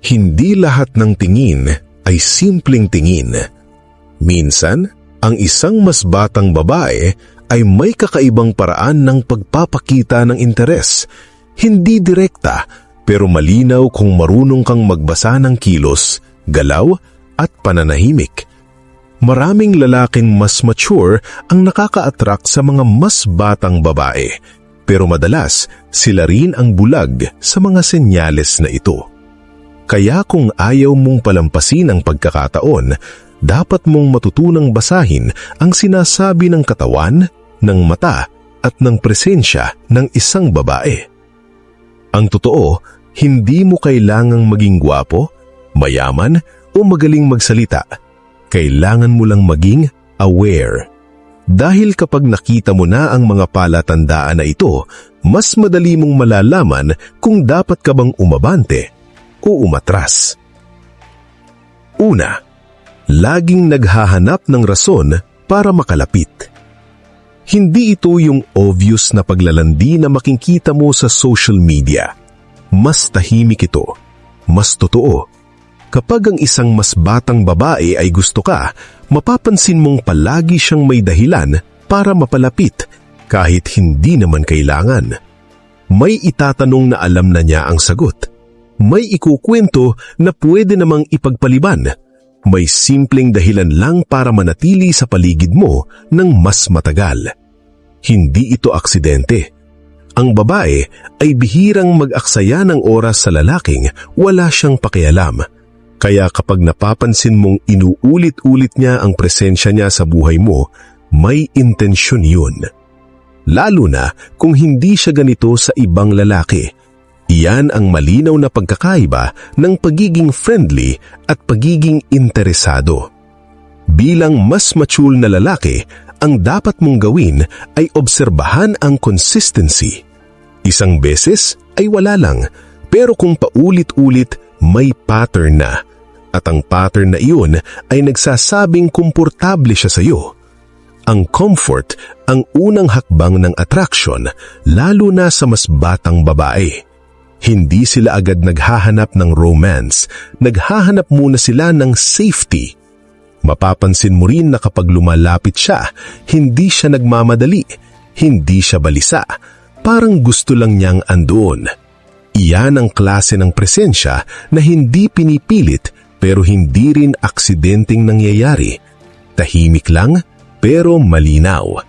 Hindi lahat ng tingin ay simpleng tingin. Minsan, ang isang mas batang babae ay may kakaibang paraan ng pagpapakita ng interes. Hindi direkta, pero malinaw kung marunong kang magbasa ng kilos, galaw at pananahimik. Maraming lalaking mas mature ang nakaka-attract sa mga mas batang babae, pero madalas sila rin ang bulag sa mga senyales na ito. Kaya kung ayaw mong palampasin ang pagkakataon, dapat mong matutunang basahin ang sinasabi ng katawan, ng mata at ng presensya ng isang babae. Ang totoo, hindi mo kailangang maging gwapo, mayaman o magaling magsalita. Kailangan mo lang maging aware. Dahil kapag nakita mo na ang mga palatandaan na ito, mas madali mong malalaman kung dapat ka bang umabante o umatras. Una, laging naghahanap ng rason para makalapit. Hindi ito yung obvious na paglalandi na makikita mo sa social media. Mas tahimik ito, mas totoo. Kapag ang isang mas batang babae ay gusto ka, mapapansin mong palagi siyang may dahilan para mapalapit kahit hindi naman kailangan. May itatanong na alam na niya ang sagot. May ikukwento na pwede namang ipagpaliban. May simpleng dahilan lang para manatili sa paligid mo ng mas matagal. Hindi ito aksidente. Ang babae ay bihirang mag-aksaya ng oras sa lalaking wala siyang pakialam. Kaya kapag napapansin mong inuulit-ulit niya ang presensya niya sa buhay mo, may intensyon yun. Lalo na kung hindi siya ganito sa ibang lalaki. Iyan ang malinaw na pagkakaiba ng pagiging friendly at pagiging interesado. Bilang mas mature na lalaki, ang dapat mong gawin ay obserbahan ang consistency. Isang beses ay wala lang, pero kung paulit-ulit may pattern na. At ang pattern na iyon ay nagsasabing komportable siya sa iyo. Ang comfort ang unang hakbang ng attraction, lalo na sa mas batang babae. Hindi sila agad naghahanap ng romance, naghahanap muna sila ng safety. Mapapansin mo rin na kapag lumalapit siya, hindi siya nagmamadali, hindi siya balisa, parang gusto lang niyang andoon. Iyan ang klase ng presensya na hindi pinipilit pero hindi rin aksidenteng nangyayari. Tahimik lang pero malinaw.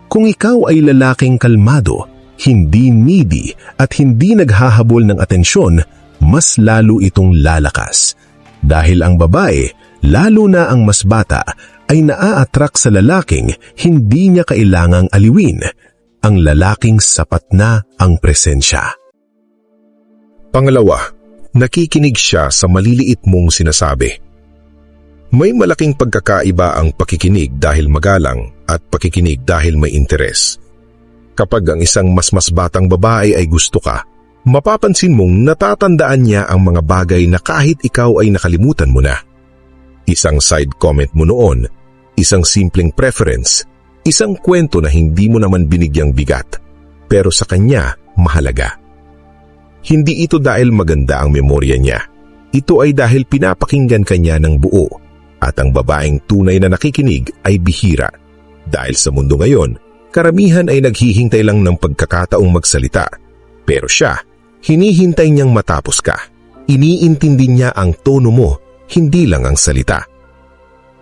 Kung ikaw ay lalaking kalmado, hindi needy at hindi naghahabol ng atensyon, mas lalo itong lalakas. Dahil ang babae, lalo na ang mas bata, ay naa-attract sa lalaking hindi niya kailangang aliwin. Ang lalaking sapat na ang presensya. Pangalawa, nakikinig siya sa maliliit mong sinasabi. May malaking pagkakaiba ang pakikinig dahil magalang at pakikinig dahil may interes. Kapag ang isang mas batang babae ay gusto ka, mapapansin mong natatandaan niya ang mga bagay na kahit ikaw ay nakalimutan mo na. Isang side comment mo noon, isang simpleng preference, isang kwento na hindi mo naman binigyang bigat, pero sa kanya mahalaga. Hindi ito dahil maganda ang memorya niya. Ito ay dahil pinapakinggan kanya ng buo at ang babaeng tunay na nakikinig ay bihira. Dahil sa mundo ngayon, karamihan ay naghihintay lang ng pagkakataong magsalita. Pero siya, hinihintay niyang matapos ka. Iniintindi niya ang tono mo, hindi lang ang salita.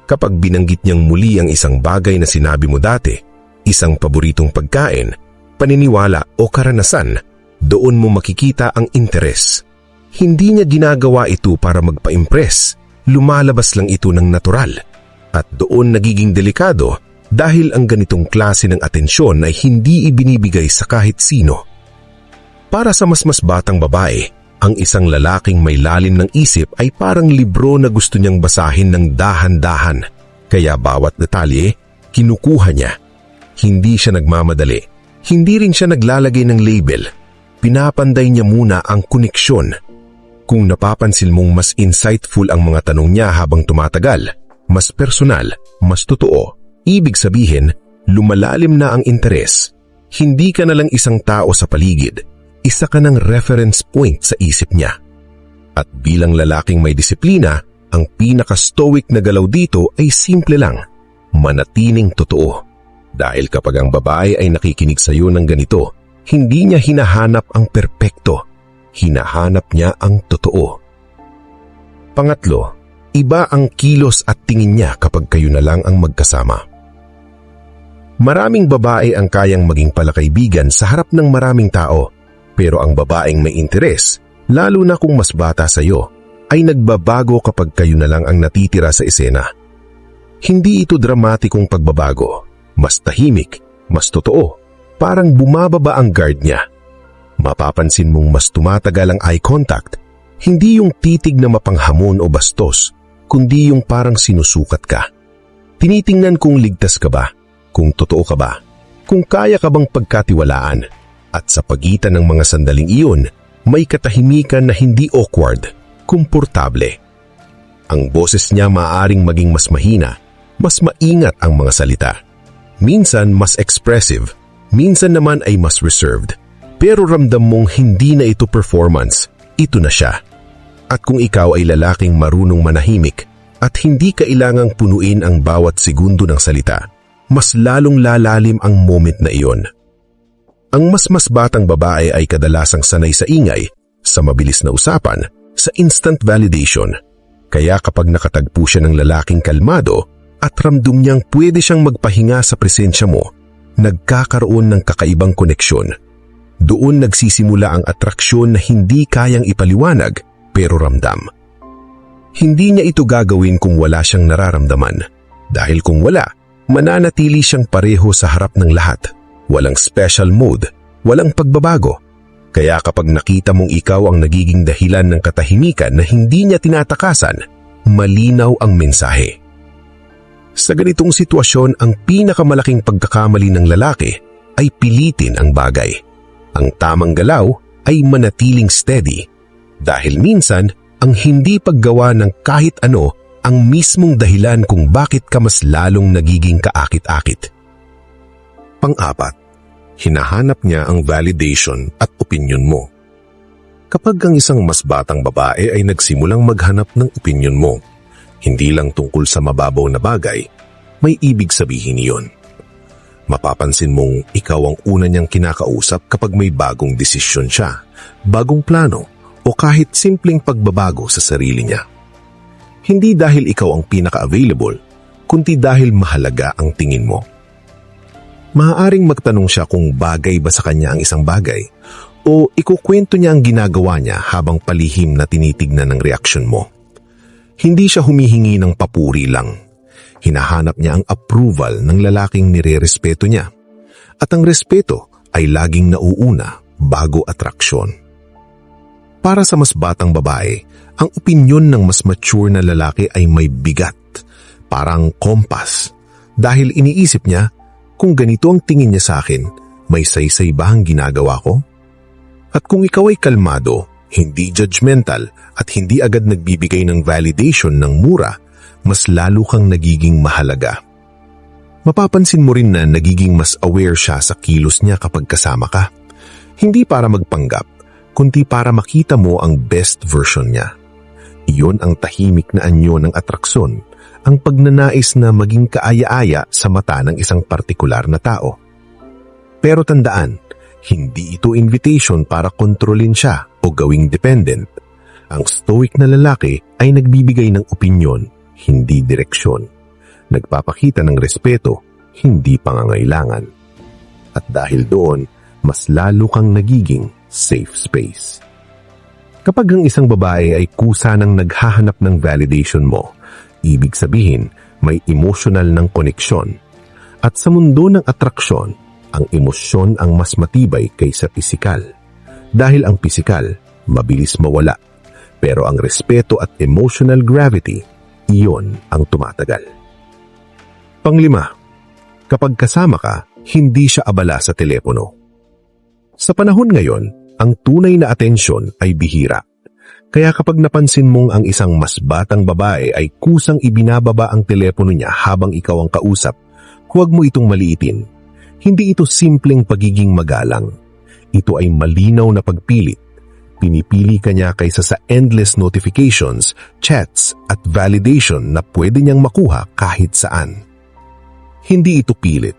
Kapag binanggit niyang muli ang isang bagay na sinabi mo dati, isang paboritong pagkain, paniniwala o karanasan, doon mo makikita ang interes. Hindi niya ginagawa ito para magpa-impress, lumalabas lang ito ng natural. At doon nagiging delikado dahil ang ganitong klase ng atensyon ay hindi ibinibigay sa kahit sino. Para sa mas batang babae, ang isang lalaking may lalim ng isip ay parang libro na gusto niyang basahin ng dahan-dahan. Kaya bawat detalye, kinukuha niya. Hindi siya nagmamadali. Hindi rin siya naglalagay ng label. Pinapanday niya muna ang koneksyon. Kung napapansin mong mas insightful ang mga tanong niya habang tumatagal, mas personal, mas totoo, ibig sabihin, lumalalim na ang interes. Hindi ka na lang isang tao sa paligid, isa ka ng reference point sa isip niya. At bilang lalaking may disiplina, ang pinaka-stoic na galaw dito ay simple lang, manatiling totoo. Dahil kapag ang babae ay nakikinig sa iyo ng ganito, hindi niya hinahanap ang perpekto, hinahanap niya ang totoo. Pangatlo, iba ang kilos at tingin niya kapag kayo na lang ang magkasama. Maraming babae ang kayang maging palakaibigan sa harap ng maraming tao, pero ang babaeng may interes, lalo na kung mas bata sa iyo, ay nagbabago kapag kayo na lang ang natitira sa eksena. Hindi ito dramatikong pagbabago, mas tahimik, mas totoo, parang bumababa ang guard niya. Mapapansin mong mas tumatagal ang eye contact, hindi yung titig na mapanghamon o bastos, kundi yung parang sinusukat ka. Tinitingnan kung ligtas ka ba, kung totoo ka ba, kung kaya ka bang pagkatiwalaan. At sa pagitan ng mga sandaling iyon, may katahimikan na hindi awkward, komportable. Ang boses niya maaaring maging mas mahina, mas maingat ang mga salita. Minsan mas expressive, minsan naman ay mas reserved. Pero ramdam mong hindi na ito performance, ito na siya. At kung ikaw ay lalaking marunong manahimik at hindi kailangang punuin ang bawat segundo ng salita, mas lalong lalalim ang moment na iyon. Ang mas batang babae ay kadalasang sanay sa ingay, sa mabilis na usapan, sa instant validation. Kaya kapag nakatagpo siya ng lalaking kalmado at ramdam niyang pwede siyang magpahinga sa presensya mo, nagkakaroon ng kakaibang koneksyon. Doon nagsisimula ang atraksyon na hindi kayang ipaliwanag pero ramdam. Hindi niya ito gagawin kung wala siyang nararamdaman. Dahil kung wala, mananatili siyang pareho sa harap ng lahat. Walang special mode, walang pagbabago. Kaya kapag nakita mong ikaw ang nagiging dahilan ng katahimikan na hindi niya tinatakasan, malinaw ang mensahe. Sa ganitong sitwasyon, ang pinakamalaking pagkakamali ng lalaki ay pilitin ang bagay. Ang tamang galaw ay manatiling steady. Dahil minsan, ang hindi paggawa ng kahit ano ang mismong dahilan kung bakit ka mas lalong nagiging kaakit-akit. Pang-apat, hinahanap niya ang validation at opinyon mo. Kapag ang isang mas batang babae ay nagsimulang maghanap ng opinyon mo, hindi lang tungkol sa mababaw na bagay, may ibig sabihin iyon. Mapapansin mong ikaw ang una niyang kinakausap kapag may bagong desisyon siya, bagong plano, o kahit simpleng pagbabago sa sarili niya. Hindi dahil ikaw ang pinaka-available, kundi dahil mahalaga ang tingin mo. Maaaring magtanong siya kung bagay ba sa kanya ang isang bagay o ikukwento niya ang ginagawa niya habang palihim na tinitignan ng reaksyon mo. Hindi siya humihingi ng papuri lang. Hinahanap niya ang approval ng lalaking nirerespeto niya. At ang respeto ay laging nauuna bago atraksyon. Para sa mas batang babae, ang opinyon ng mas mature na lalaki ay may bigat, parang kompas. Dahil iniisip niya, kung ganito ang tingin niya sa akin, may saysay ba ang ginagawa ko? At kung ikaw ay kalmado, hindi judgmental at hindi agad nagbibigay ng validation ng mura, mas lalo kang nagiging mahalaga. Mapapansin mo rin na nagiging mas aware siya sa kilos niya kapag kasama ka. Hindi para magpanggap, kundi para makita mo ang best version niya. Iyon ang tahimik na anyo ng atraksyon, ang pagnanais na maging kaaya-aya sa mata ng isang partikular na tao. Pero tandaan, hindi ito invitation para kontrolin siya o gawing dependent. Ang stoic na lalaki ay nagbibigay ng opinyon, hindi direksyon. Nagpapakita ng respeto, hindi pangangailangan. At dahil doon, mas lalo kang nagiging safe space. Kapag ang isang babae ay kusa ng naghahanap ng validation mo, ibig sabihin may emotional ng koneksyon. At sa mundo ng atraksyon, ang emosyon ang mas matibay kaysa pisikal. Dahil ang pisikal, mabilis mawala. Pero ang respeto at emotional gravity, iyon ang tumatagal. Panglima, kapag kasama ka, hindi siya abala sa telepono. Sa panahon ngayon, ang tunay na atensyon ay bihira. Kaya kapag napansin mong ang isang mas batang babae ay kusang ibinababa ang telepono niya habang ikaw ang kausap, huwag mo itong maliitin. Hindi ito simpleng pagiging magalang. Ito ay malinaw na pagpilit. Pinipili ka niya kaysa sa endless notifications, chats at validation na pwede niyang makuha kahit saan. Hindi ito pilit.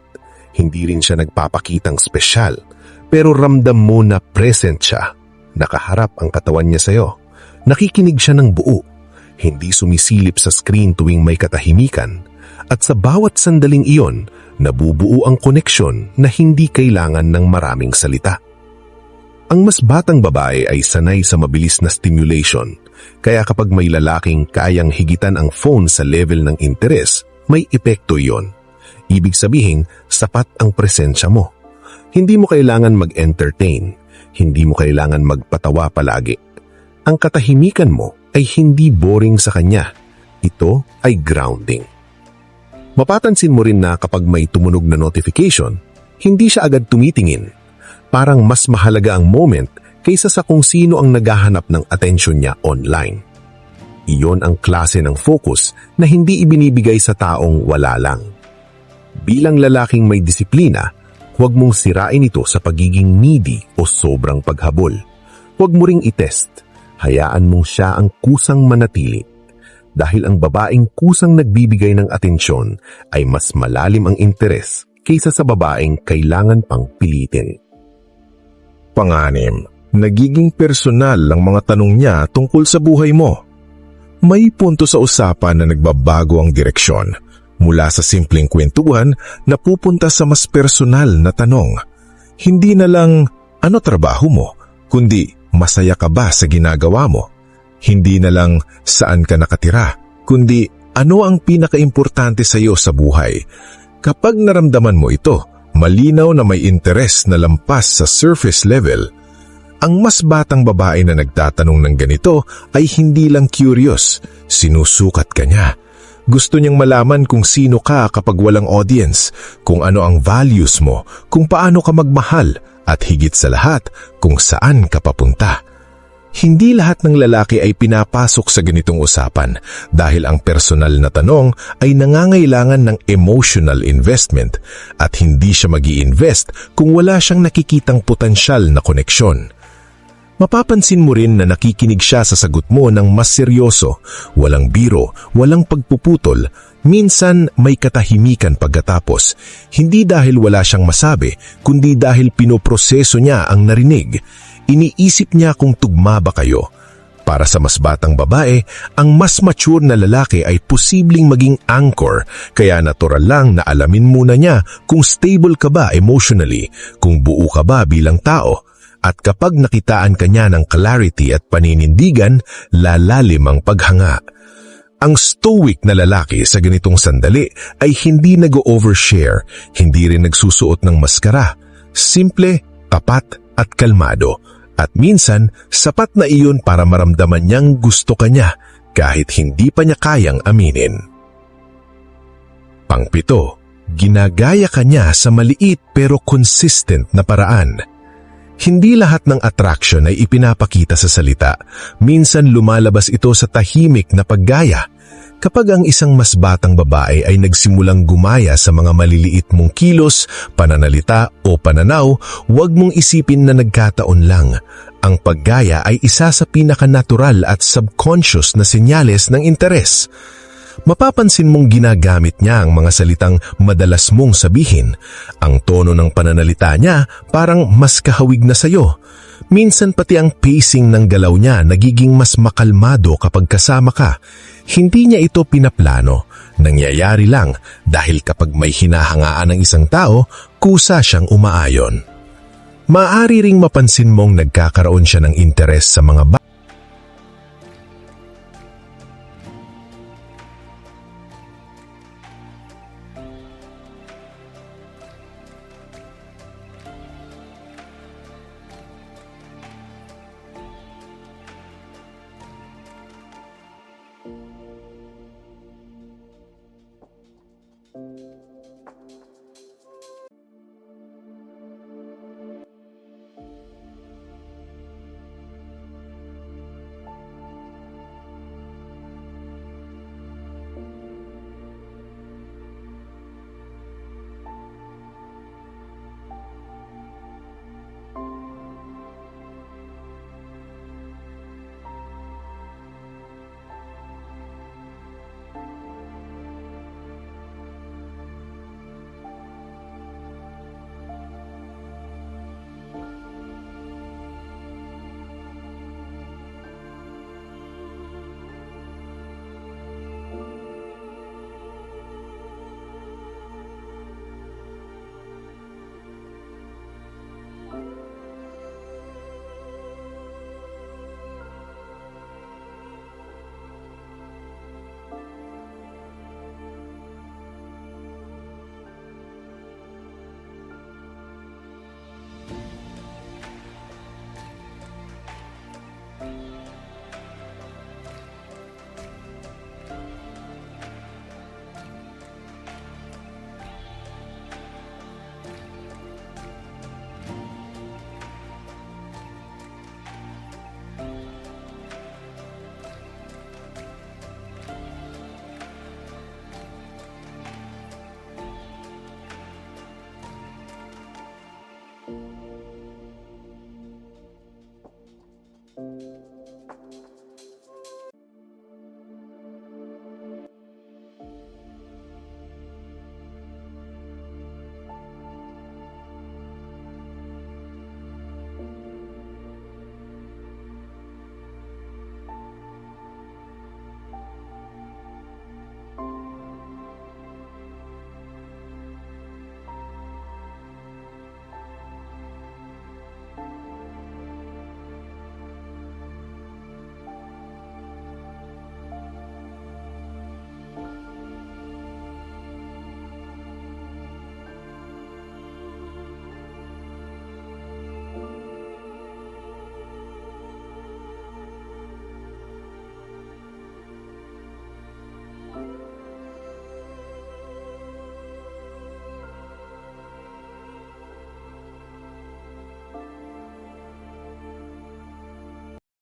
Hindi rin siya nagpapakitang spesyal. Pero ramdam mo na present siya. Nakaharap ang katawan niya sa'yo. Nakikinig siya ng buo. Hindi sumisilip sa screen tuwing may katahimikan. At sa bawat sandaling iyon, nabubuo ang koneksyon na hindi kailangan ng maraming salita. Ang mas batang babae ay sanay sa mabilis na stimulation, kaya kapag may lalaking kayang higitan ang phone sa level ng interes, may epekto iyon. Ibig sabihin, sapat ang presensya mo. Hindi mo kailangan mag-entertain, hindi mo kailangan magpatawa palagi. Ang katahimikan mo ay hindi boring sa kanya. Ito ay grounding. Mapapansin mo rin na kapag may tumunog na notification, hindi siya agad tumitingin. Parang mas mahalaga ang moment kaysa sa kung sino ang naghahanap ng atensyon niya online. Iyon ang klase ng focus na hindi ibinibigay sa taong wala lang. Bilang lalaking may disiplina, huwag mong sirain ito sa pagiging needy o sobrang paghabol. Huwag mo ring itest. Hayaan mong siya ang kusang manatili. Dahil ang babaeng kusang nagbibigay ng atensyon ay mas malalim ang interes kaysa sa babaeng kailangan pang pilitin. Panganim, nagiging personal ang mga tanong niya tungkol sa buhay mo. May punto sa usapan na nagbabago ang direksyon, mula sa simpleng kwentuhan na pupunta sa mas personal na tanong. Hindi na lang, ano trabaho mo, kundi masaya ka ba sa ginagawa mo? Hindi na lang, saan ka nakatira, kundi ano ang pinakaimportante sa iyo sa buhay. Kapag naramdaman mo ito, malinaw na may interes na lampas sa surface level. Ang mas batang babae na nagtatanong ng ganito ay hindi lang curious, sinusukat ka niya. Gusto niyang malaman kung sino ka kapag walang audience, kung ano ang values mo, kung paano ka magmahal, at higit sa lahat, kung saan ka papunta. Hindi lahat ng lalaki ay pinapasok sa ganitong usapan dahil ang personal na tanong ay nangangailangan ng emotional investment at hindi siya mag-i-invest kung wala siyang nakikitang potensyal na koneksyon. Mapapansin mo rin na nakikinig siya sa sagot mo ng mas seryoso, walang biro, walang pagpuputol, minsan may katahimikan pagkatapos, hindi dahil wala siyang masabi, kundi dahil pinoproseso niya ang narinig. Iniisip niya kung tugma ba kayo. Para sa mas batang babae, ang mas mature na lalaki ay posibleng maging anchor, kaya natural lang na alamin muna niya kung stable ka ba emotionally, kung buo ka ba bilang tao. At kapag nakitaan ka niya ng clarity at paninindigan, lalalim ang paghanga. Ang stoic na lalaki sa ganitong sandali ay hindi nag-overshare, hindi rin nagsusuot ng maskara. Simple, tapat at kalmado. At minsan, sapat na iyon para maramdaman niyang gusto ka niya kahit hindi pa niya kayang aminin. Pangpito, ginagaya ka niya sa maliit pero consistent na paraan. Hindi lahat ng attraction ay ipinapakita sa salita. Minsan lumalabas ito sa tahimik na paggaya. Kapag ang isang mas batang babae ay nagsimulang gumaya sa mga maliliit mong kilos, pananalita o pananaw, huwag mong isipin na nagkataon lang. Ang paggaya ay isa sa pinaka-natural at subconscious na senyales ng interes. Mapapansin mong ginagamit niya ang mga salitang madalas mong sabihin. Ang tono ng pananalita niya parang mas kahawig na sayo. Minsan pati ang pacing ng galaw niya nagiging mas makalmado kapag kasama ka. Hindi niya ito pinaplano. Nangyayari lang dahil kapag may hinahangaan ng isang tao, kusa siyang umaayon. Maaari ring mapansin mong nagkakaroon siya ng interes sa mga